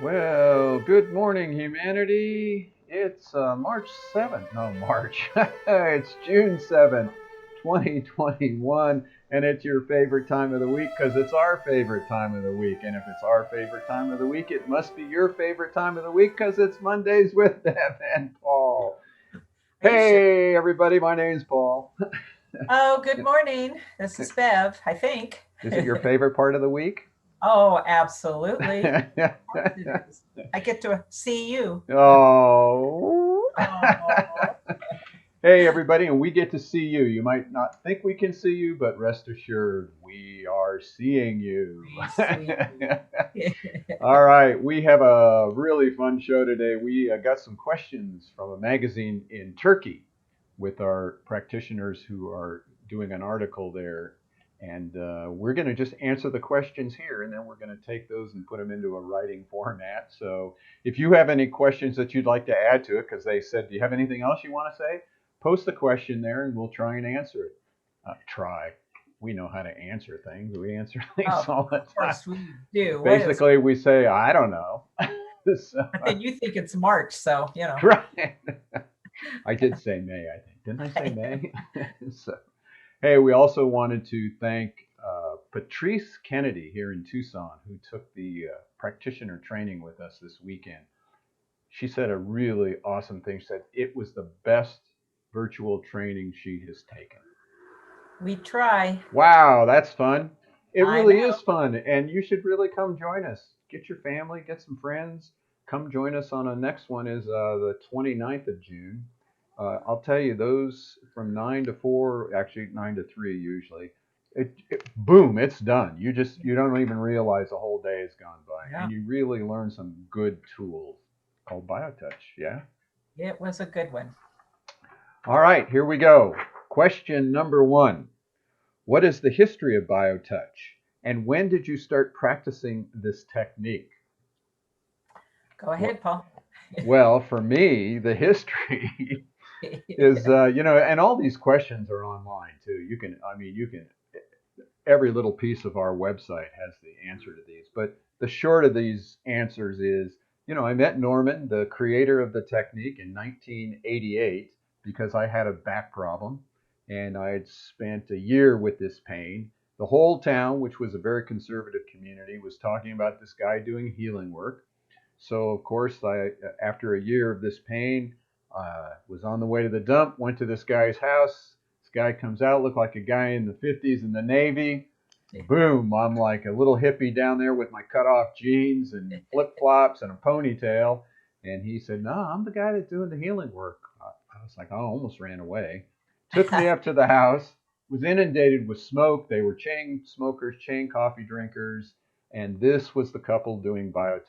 Well, good morning, humanity. It's March 7th. No, March. It's June 7th, 2021. And it's your favorite time of the week because it's our favorite time of the week. And if it's our favorite time of the week, it must be your favorite time of the week because it's Mondays with Bev and Paul. Are you sure? Hey, everybody, my name's Paul. Oh, good morning. This is Bev, I think. Is it your favorite part of the week? Oh, absolutely. Of course it is. I get to see you. Oh. Oh, Hey, everybody, and we get to see you. You might not think we can see you, but rest assured, we are seeing you. we see you. All right, we have a really fun show today. We got some questions from a magazine in Turkey with our practitioners who are doing an article there. And we're going to just answer the questions here, and then we're going to take those and put them into a writing format. So if you have any questions that you'd like to add to it, because they said, do you have anything else you want to say? Post the question there, and we'll try and answer it. Try. We know how to answer things. We answer things Of all the time. course we do. What is? Basically, we say, I don't know. So, And you think it's March, so. right. I did say May, I think. Didn't I say May? So, hey, we also wanted to thank Patrice Kennedy here in Tucson, who took the practitioner training with us this weekend. She said a really awesome thing. She said it was the best virtual training she has taken. We try. Wow, that's fun. It I really know. is fun, and you should really come join us. Get your family, get some friends. Come join us on a next one is the 29th of June. I'll tell you, those from 9 to 4, actually 9 to 3 usually, boom, it's done. You don't even realize the whole day has gone by, Yeah, and you really learn some good tools called BioTouch. Yeah. it was a good one. All right, here we go. Question number one. What is the history of BioTouch? And when did you start practicing this technique? Go Well, ahead, Paul. well, for me, the history is, and all these questions are online too. Every little piece of our website has the answer to these. But the short of these answers is, I met Norman, the creator of the technique, in 1988 because I had a back problem and I had spent a year with this pain. The whole town, which was a very conservative community, was talking about this guy doing healing work. So, of course, after a year of this pain, was on the way to the dump, went to this guy's house. This guy comes out, looked like a guy in the 50s in the Navy. Boom, I'm like a little hippie down there with my cut off jeans and flip flops and a ponytail. And he said, no, I'm the guy that's doing the healing work. I was like, I almost ran away. Took me up to the house, was inundated with smoke. They were chain smokers, chain coffee drinkers. And this was the couple doing BioTouch.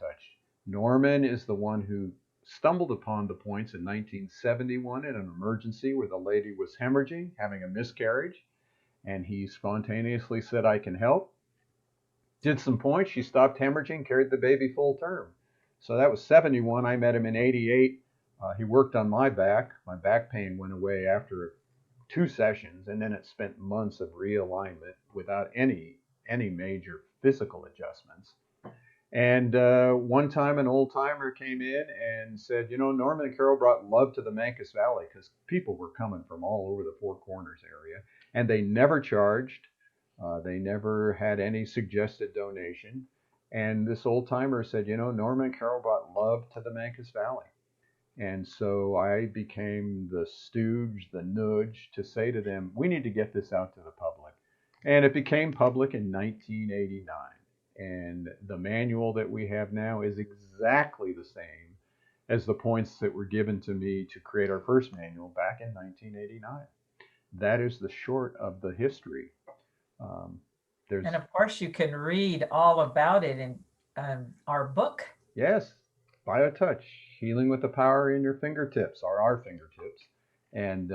Norman is the one who stumbled upon the points in 1971 in an emergency where the lady was hemorrhaging, having a miscarriage, and he spontaneously said, I can help. Did some points, she stopped hemorrhaging, carried the baby full term. So that was 71. I met him in 88. He worked on my back. My back pain went away after 2 sessions, and then it spent months of realignment without any major physical adjustments. And one time, an old timer came in and said, Norman and Carol brought love to the Mancos Valley because people were coming from all over the Four Corners area, and they never charged. They never had any suggested donation. And this old timer said, Norman and Carol brought love to the Mancos Valley. And so I became the stooge, the nudge to say to them, we need to get this out to the public. And it became public in 1989. And the manual that we have now is exactly the same as the points that were given to me to create our first manual back in 1989. That is the short of the history. Um, And there's of course, you can read all about it in our book. Yes, BioTouch, healing with the power in your fingertips, or our fingertips. And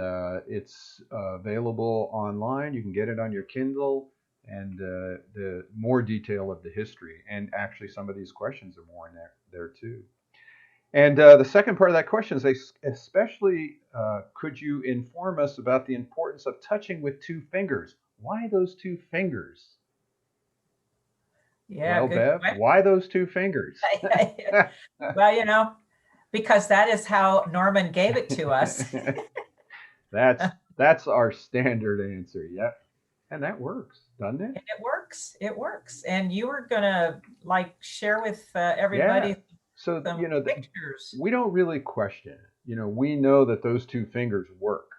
it's available online. You can get it on your Kindle, and the more detail of the history. And actually, some of these questions are more in there too. And the second part of that question is, especially, could you inform us about the importance of touching with two fingers? Why those two fingers? Yeah, Well, good Bev, why those two fingers? question. Well, because that is how Norman gave it to us. That's our standard answer. Yep. And that works, doesn't it? And it works. It works. And you were gonna like share with Yeah. everybody So, some pictures. we don't really question it. We know that those two fingers work.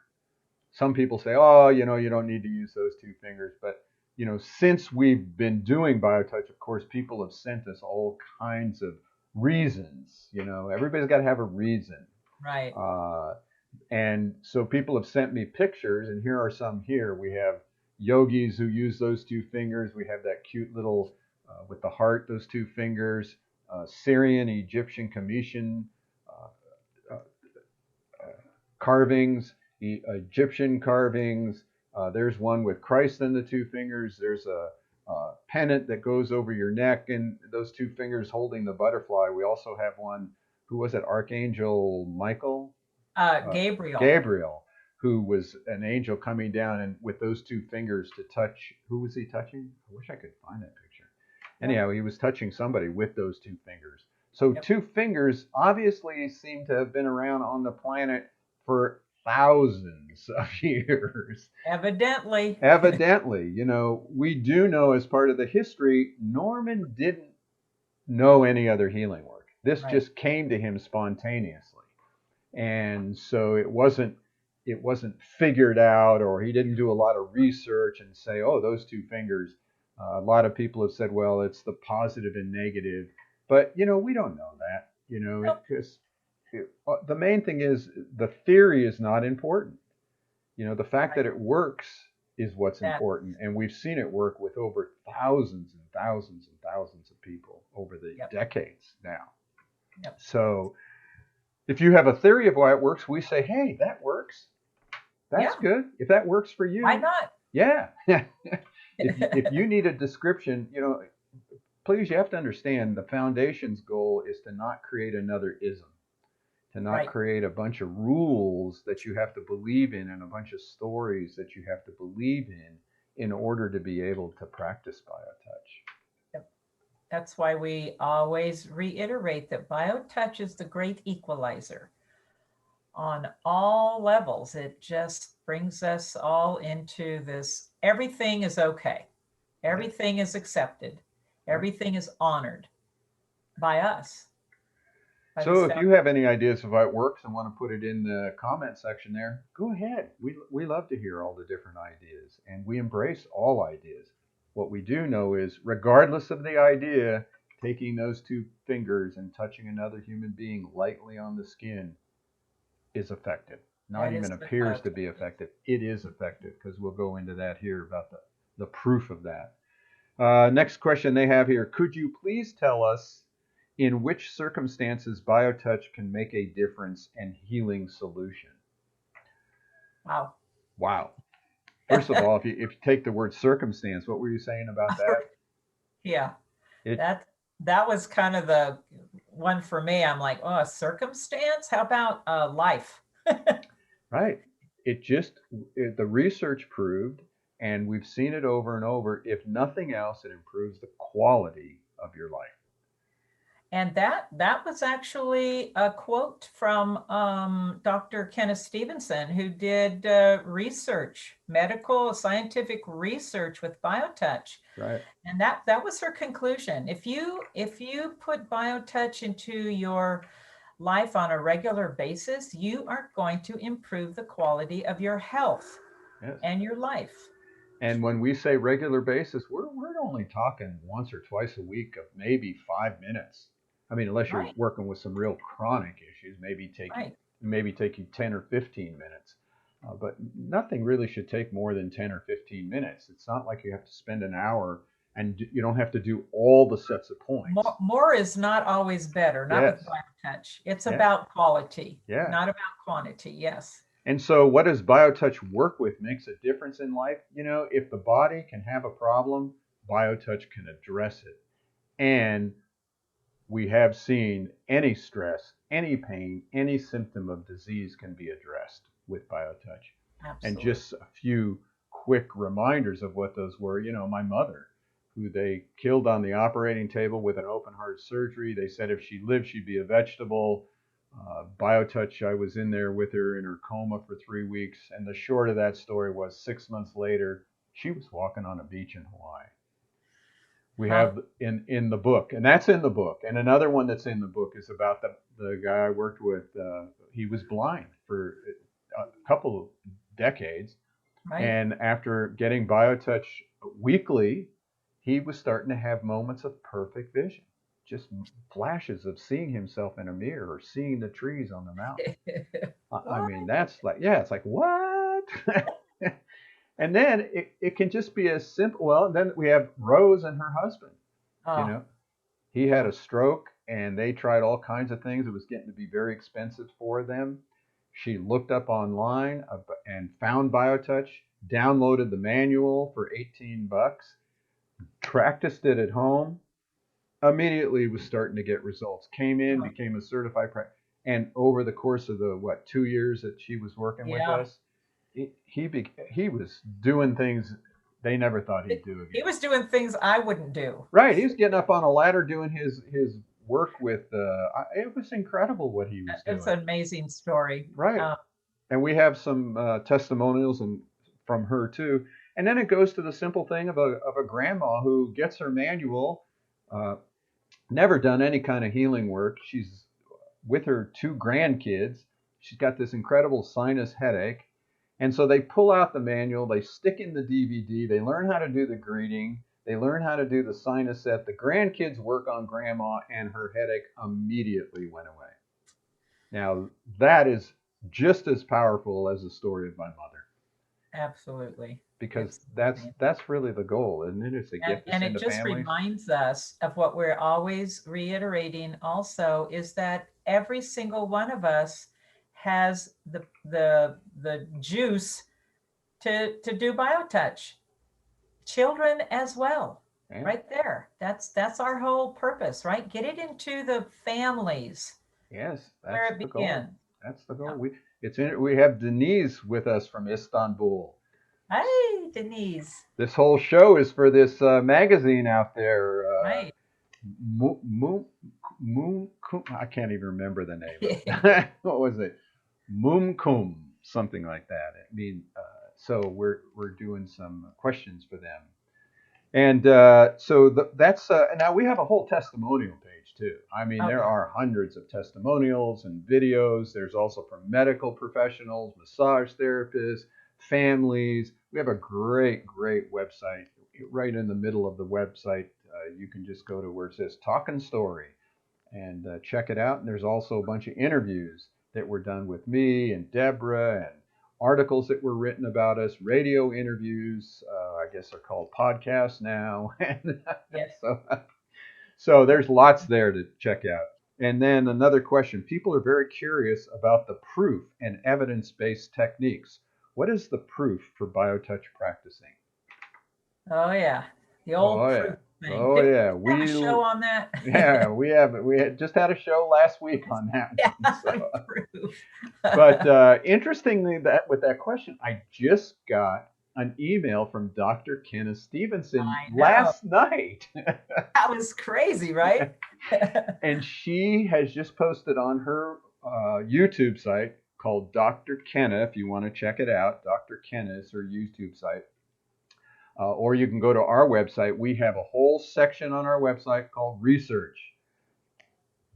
Some people say, oh, you don't need to use those two fingers. But, since we've been doing BioTouch, of course, people have sent us all kinds of reasons. Everybody's got to have a reason. Right. Uh, and so people have sent me pictures, and here are some here. We have yogis who use those two fingers. We have that cute little, with the heart, those two fingers, Syrian, Egyptian, Cometian uh, carvings, Egyptian carvings. There's one with Christ and the two fingers. There's a pennant that goes over your neck and those two fingers holding the butterfly. We also have one, who was it? Archangel Michael? Gabriel. Gabriel, who was an angel coming down and with those two fingers to touch. Who was he touching? I wish I could find that picture. Anyhow, he was touching somebody with those two fingers. So Yep. two fingers obviously seem to have been around on the planet for thousands of years. Evidently. Evidently, we do know as part of the history, Norman didn't know any other healing work. This Right. just came to him spontaneously. And so it wasn't figured out, or he didn't do a lot of research and say, oh, those two fingers. A lot of people have said, well, it's the positive and negative, but we don't know that. Nope. Because the main thing is the theory is not important. The fact Right. that it works is what's That. important, and we've seen it work with over thousands and thousands and thousands of people over the Yep. decades now. Yep. So if you have a theory of why it works, we say, hey, that works. That's Yeah. good. If that works for you, Why not? yeah. if you need a description, please, you have to understand the foundation's goal is to not create another ism, to not Right. create a bunch of rules that you have to believe in and a bunch of stories that you have to believe in order to be able to practice BioTouch. Yep. That's why we always reiterate that BioTouch is the great equalizer on all levels. It just brings us all into this. Everything is okay. Everything is accepted. Everything is honored by us, by So this if foundation. you have any ideas of how it works and want to put it in the comment section there, go ahead. We love to hear all the different ideas, and we embrace all ideas. What we do know is, regardless of the idea, taking those two fingers and touching another human being lightly on the skin is effective. Not That is even the appears to be effective. It is effective, because we'll go into that here about the proof of that. Next question they have here. Could you please tell us in which circumstances BioTouch can make a difference and healing solution? Wow. Wow. First of all, if you take the word circumstance, what were you saying about that? Yeah, It that was kind of the one for me. I'm like, oh, a circumstance? How about life? right. The research proved, and we've seen it over and over. If nothing else, it improves the quality of your life. And that was actually a quote from Dr. Kenneth Stevenson, who did research, medical scientific research with BioTouch. Right. And that was her conclusion. If you put BioTouch into your life on a regular basis, you are going to improve the quality of your health Yes. and your life. And when we say regular basis, we're only talking once or twice a week of maybe 5 minutes. I mean, unless you're Right. working with some real chronic issues, Right. maybe take you 10 or 15 minutes. But nothing really should take more than 10 or 15 minutes. It's not like you have to spend an hour, and you don't have to do all the sets of points. More is not always better, not with Yes. BioTouch. It's Yeah. about quality, Yeah. not about quantity. Yes. And so, what does BioTouch work with makes a difference in life? If the body can have a problem, BioTouch can address it. And we have seen any stress, any pain, any symptom of disease can be addressed with BioTouch. And Absolutely. just a few quick reminders of what those were. My mother, who they killed on the operating table with an open heart surgery. They said if she lived, she'd be a vegetable. BioTouch, I was in there with her in her coma for 3 weeks. And the short of that story was 6 months later, she was walking on a beach in Hawaii. We Huh? have in the book, and that's in the book. And another one that's in the book is about the guy I worked with. He was blind for a couple of decades, Right. and after getting BioTouch weekly, he was starting to have moments of perfect vision, just flashes of seeing himself in a mirror or seeing the trees on the mountain. I What? mean, that's like, yeah, it's like, what? And then it can just be as simple. Well, then we have Rose and her husband. You Oh, know, he had yeah. a stroke and they tried all kinds of things. It was getting to be very expensive for them. She looked up online and found BioTouch, downloaded the manual for 18 bucks, practiced it at home, immediately was starting to get results. Came in, Oh, became a certified practitioner. And over the course of the 2 years that she was working with yeah. us, he was doing things they never thought he'd do He again. was doing things I wouldn't do. Right, he was getting up on a ladder doing his work with. It was incredible what he was It's doing. an amazing story. Right, and we have some testimonials and from her too. And then it goes to the simple thing of a grandma who gets her manual, uh, never done any kind of healing work. She's with her two grandkids. She's got this incredible sinus headache. And so they pull out the manual, they stick in the DVD, they learn how to do the greeting, they learn how to do the sinus set. The grandkids work on grandma, and her headache immediately went away. Now, that is just as powerful as the story of my mother, Absolutely. because It's that's amazing. that's really the goal, isn't it? Is to get this And it into just families. reminds us of what we're always reiterating also is that every single one of us has the juice to do biotouch. Children as well. Yeah. Right there. That's our whole purpose, right? Get it into the families Yes, where that's it the goal. begins. That's the goal. Yeah. We have Denise with us from Istanbul. Hey, Denise. This whole show is for this magazine out there. Right. Moon, Moon, Moon, I can't even remember the name of it. What was it? Mumkum, something like that. I mean, so we're doing some questions for them, and that's now we have a whole testimonial page too. I mean, Oh there yeah. are hundreds of testimonials and videos. There's also from medical professionals, massage therapists, families. We have a great website. Right in the middle of the website, you can just go to where it says Talking Story and check it out. And there's also a bunch of interviews that were done with me and Deborah, and articles that were written about us, radio interviews. I guess they're called podcasts now. And Yes. so, so there's lots there to check out. And then another question: people are very curious about the proof and evidence-based techniques. What is the proof for BioTouch practicing? Oh yeah. The old Oh yeah, proof thing. oh Did yeah. we have a show on that? Yeah, we had just had a show last week on that Yeah, one. So, proof. but interestingly, that with that question, I just got an email from Dr. Kenneth Stevenson I know. last night, That was crazy, right? and she has just posted on her YouTube site called Dr. Kenna. If you want to check it out, Dr. Kenna is her YouTube site. Or you can go to our website. We have a whole section on our website called Research.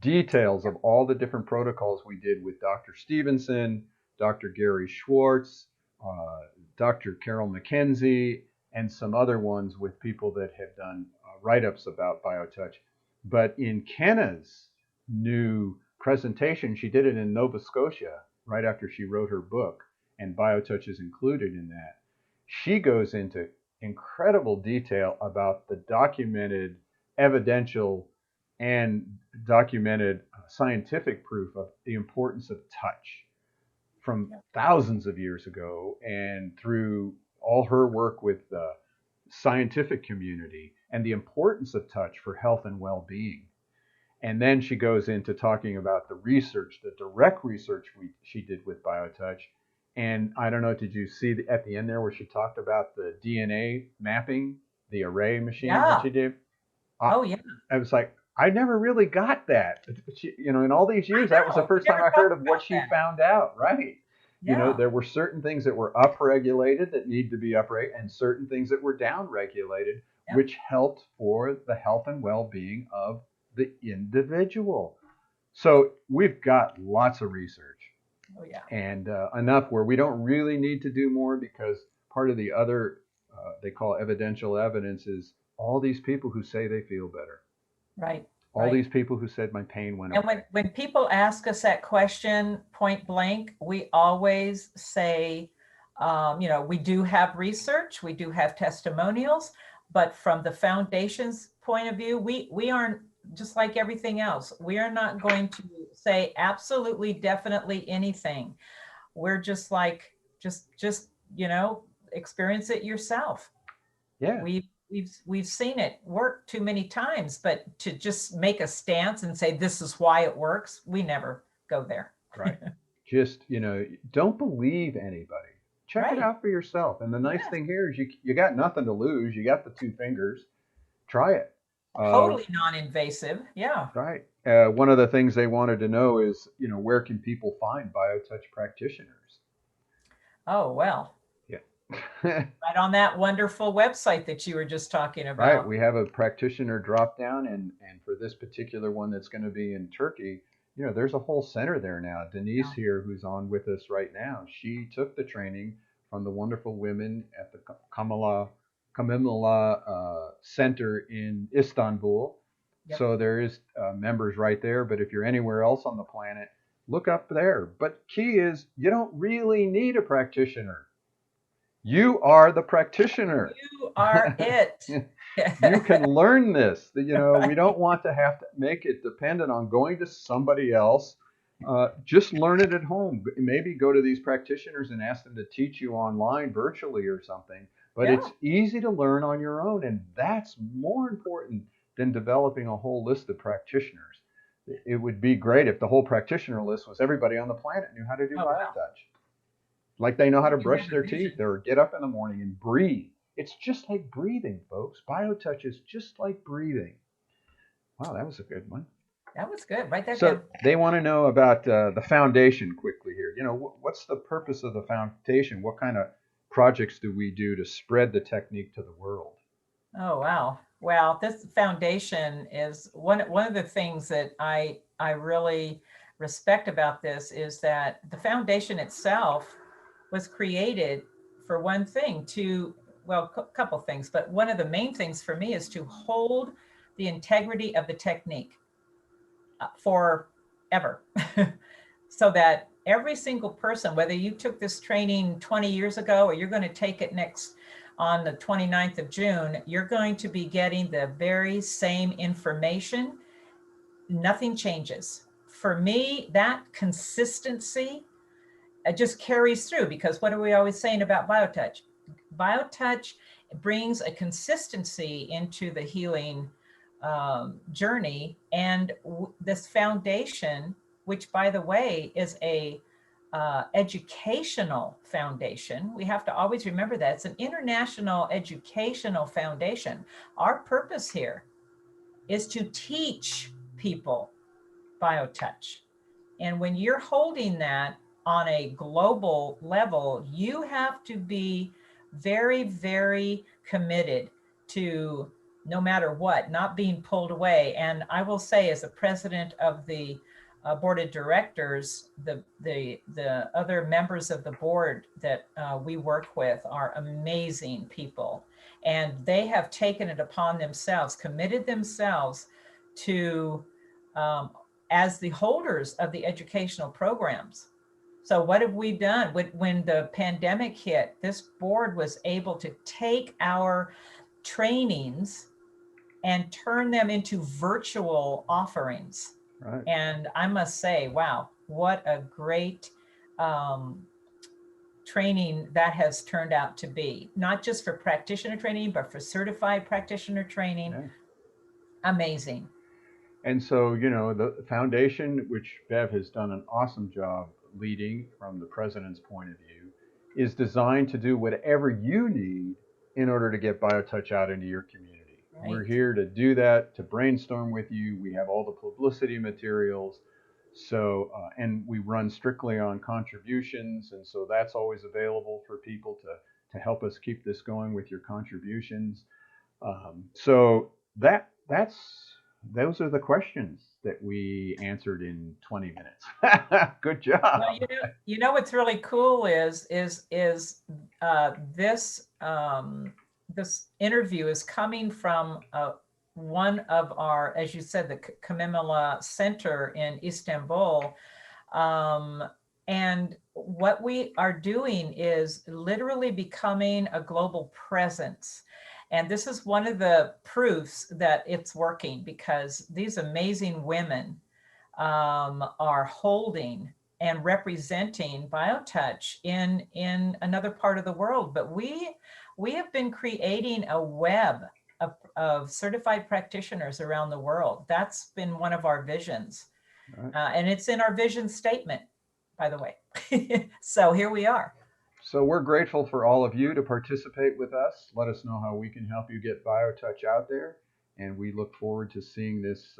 Details of all the different protocols we did with Dr. Stevenson, Dr. Gary Schwartz, uh, Dr. Carol McKenzie, and some other ones with people that have done write ups about BioTouch. But in Kenna's new presentation, she did it in Nova Scotia right after she wrote her book, and BioTouch is included in that. She goes into incredible detail about the documented evidential and documented scientific proof of the importance of touch from thousands of years ago and through all her work with the scientific community and the importance of touch for health and well-being. And then she goes into talking about the research, the direct research she did with BioTouch. And I don't know, did you see at the end there where she talked about the DNA mapping? the array machine that Yeah. you do. I, Oh, yeah. I was like, I never really got that. In all these I years, that was the know. We first time never I heard talked of what about she that. found out. Right. Yeah. There were certain things that were upregulated that need to be upregulated, and certain things that were downregulated, Yep. which helped for the health and well-being of the individual. So we've got lots of research Oh, yeah. and enough where we don't really need to do more because part of the other they call evidential evidence is all these people who say they feel better, Right. all Right. these people who said my pain went And away. when people ask us that question point blank, we always say, we do have research, we do have testimonials, but from the foundation's point of view, we aren't just like everything else. We are not going to say absolutely, definitely anything. We're just like, just, experience it yourself. Yeah, We've seen it work too many times, but to just make a stance and say this is why it works, we never go there. right. Just don't believe anybody. Check it Right. out for yourself. And the nice Yes. thing here is you got nothing to lose. You got the two fingers. Try it. Totally non-invasive. Yeah. Right. One of the things they wanted to know is, where can people find BioTouch practitioners? Oh, well, Yeah. right on that wonderful website that you were just talking Right. about. We have a practitioner drop down, and for this particular one that's going to be in Turkey, there's a whole center there now. Denise Yeah. here, who's on with us right now, she took the training from the wonderful women at the Kamimala Center in Istanbul. Yep. So there is members right there. But if you're anywhere else on the planet, look up there. But key is you don't really need a practitioner. You are the practitioner. You are it. You can learn this. We Right. don't want to have to make it dependent on going to somebody else. Just learn it at home. Maybe go to these practitioners and ask them to teach you online virtually or something. But Yeah. it's easy to learn on your own, and that's more important than developing a whole list of practitioners. It would be great if the whole practitioner list was everybody on the planet knew how to do Oh, wow. biotouch. Like they know how to You brush have a their teeth vision. or get up in the morning and breathe. It's just like breathing, folks. BioTouch is just like breathing. Wow, that was a good one. That was good. Write that So down. they want to know about the foundation quickly here. What's the purpose of the foundation? What kind of projects do we do to spread the technique to the world? Oh, wow. Well, this foundation is one of the things that I really respect about this is that the foundation itself was created for one thing to, well, a couple things, but one of the main things for me is to hold the integrity of the technique forever. So that every single person, whether you took this training 20 years ago or you're going to take it next on the 29th of June, you're going to be getting the very same information. Nothing changes. For me, that consistency just carries through because what are we always saying about BioTouch? BioTouch brings a consistency into the healing journey, and this foundation, which by the way is a educational foundation. We have to always remember that it's an international educational foundation. Our purpose here is to teach people BioTouch. And when you're holding that on a global level, you have to be very, very committed to no matter what, not being pulled away. And I will say, as the president of the board of directors, the other members of the board that we work with are amazing people, and they have taken it upon themselves, committed themselves to um, as the holders of the educational programs. So what have we done? When the pandemic hit, this board was able to take our trainings and turn them into virtual offerings. Right. And I must say, wow, what a great um, training that has turned out to be, not just for practitioner training, but for certified practitioner training. Yeah. Amazing. And so, the foundation, which Bev has done an awesome job leading from the president's point of view, is designed to do whatever you need in order to get BioTouch out into your community. Right. We're here to do that, to brainstorm with you. We have all the publicity materials. So, and we run strictly on contributions, and so that's always available for people to help us keep this going with your contributions. So those are the questions that we answered in 20 minutes. Good job. Well, you know what's really cool is this this interview is coming from one of our, as you said, the Kamimala Center in Istanbul. And what we are doing is literally becoming a global presence. And this is one of the proofs that it's working, because these amazing women are holding and representing BioTouch in another part of the world. But we have been creating a web of certified practitioners around the world. That's been one of our visions. Right. And it's in our vision statement, by the way. So here we are. So we're grateful for all of you to participate with us. Let us know how we can help you get BioTouch out there. And we look forward to seeing this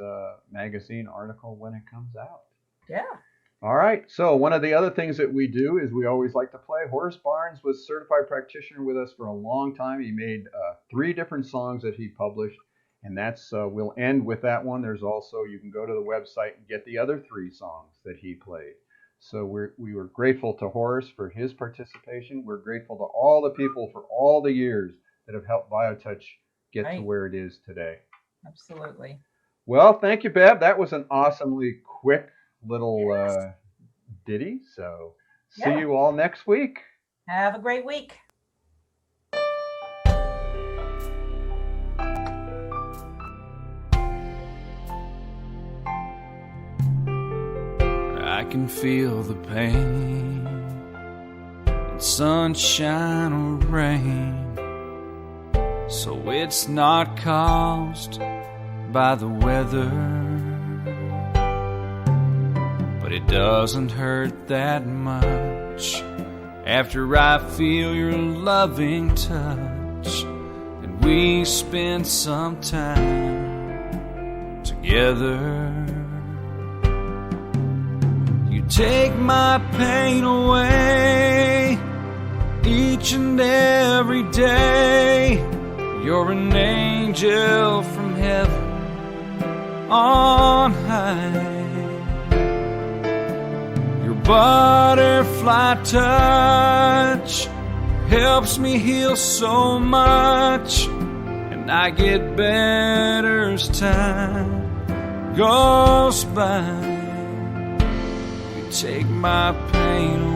magazine article when it comes out. Yeah. All right. So one of the other things that we do is we always like to play. Horace Barnes was certified practitioner with us for a long time. He made 3 different songs that he published. And that's we'll end with that one. There's also, you can go to the website and get the other 3 songs that he played. So we were grateful to Horace for his participation. We're grateful to all the people for all the years that have helped BioTouch get to where it is today. Absolutely. Well, thank you, Bev. That was an awesomely quick little ditty. So see you all next week. Have a great week. I can feel the pain in sunshine or rain, so it's not caused by the weather, but it doesn't hurt that much after I feel your loving touch and we spend some time together. Take my pain away each and every day. You're an angel from heaven on high. Your butterfly touch helps me heal so much, and I get better as time goes by. Take my pain